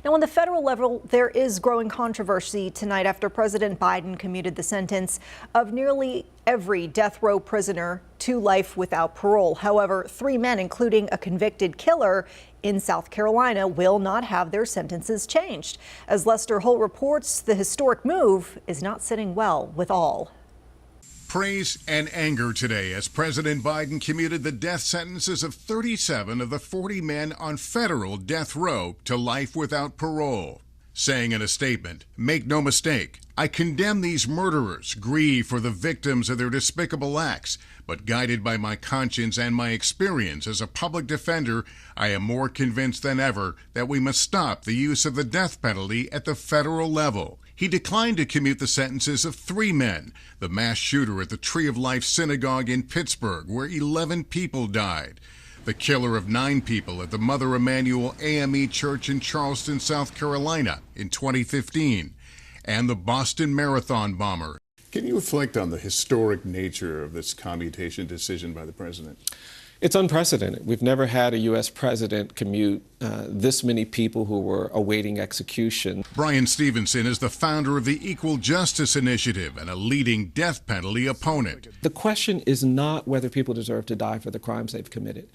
Now, on the federal level, there is growing controversy tonight after President Biden commuted the sentence of nearly every death row prisoner to life without parole. However, 3 men, including a convicted killer in South Carolina, will not have their sentences changed. As Lester Holt reports, the historic move is not sitting well with all. Praise and anger today as President Biden commuted the death sentences of 37 of the 40 men on federal death row to life without parole, saying in a statement, "Make no mistake, I condemn these murderers, grieve for the victims of their despicable acts, but guided by my conscience and my experience as a public defender, I am more convinced than ever that we must stop the use of the death penalty at the federal level." He declined to commute the sentences of 3 men, the mass shooter at the Tree of Life Synagogue in Pittsburgh, where 11 people died, the killer of 9 people at the Mother Emanuel AME Church in Charleston, South Carolina in 2015, and the Boston Marathon bomber. Can you reflect on the historic nature of this commutation decision by the president? It's unprecedented. We've never had a U.S. president commute this many people who were awaiting execution. Brian Stevenson is the founder of the Equal Justice Initiative and a leading death penalty opponent. The question is not whether people deserve to die for the crimes they've committed.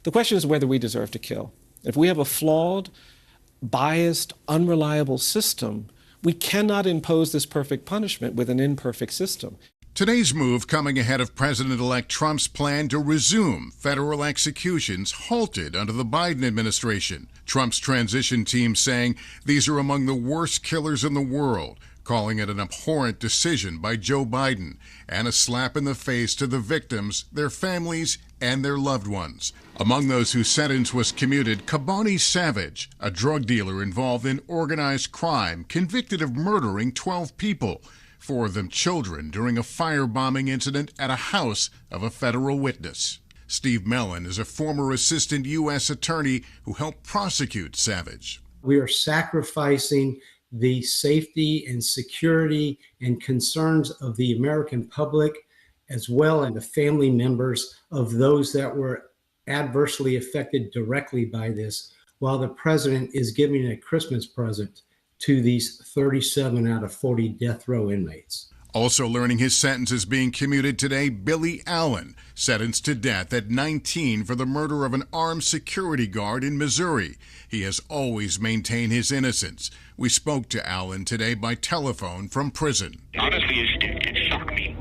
The question is whether we deserve to kill. If we have a flawed, biased, unreliable system, we cannot impose this perfect punishment with an imperfect system. Today's move coming ahead of President-elect Trump's plan to resume federal executions halted under the Biden administration. Trump's transition team saying these are among the worst killers in the world, calling it an abhorrent decision by Joe Biden and a slap in the face to the victims, their families, and their loved ones. Among those whose sentence was commuted, Kabani Savage, a drug dealer involved in organized crime, convicted of murdering 12 people. 4 of them children during a firebombing incident at a house of a federal witness. Steve Mellon is a former assistant U.S. attorney who helped prosecute Savage. We are sacrificing the safety and security and concerns of the American public, as well as the family members of those that were adversely affected directly by this, while the president is giving a Christmas present to these 37 out of 40 death row inmates. Also learning his sentence is being commuted today, Billy Allen, sentenced to death at 19 for the murder of an armed security guard in Missouri. He has always maintained his innocence. We spoke to Allen today by telephone from prison. Honestly, it shocked me,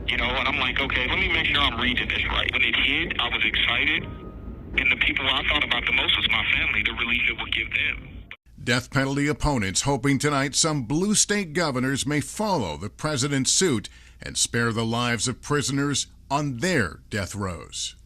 and I'm like, okay, let me make sure I'm reading this right. When it hit, I was excited, and the people I thought about the most was my family, the relief it would give them. Death penalty opponents hoping tonight some blue state governors may follow the president's suit and spare the lives of prisoners on their death rows.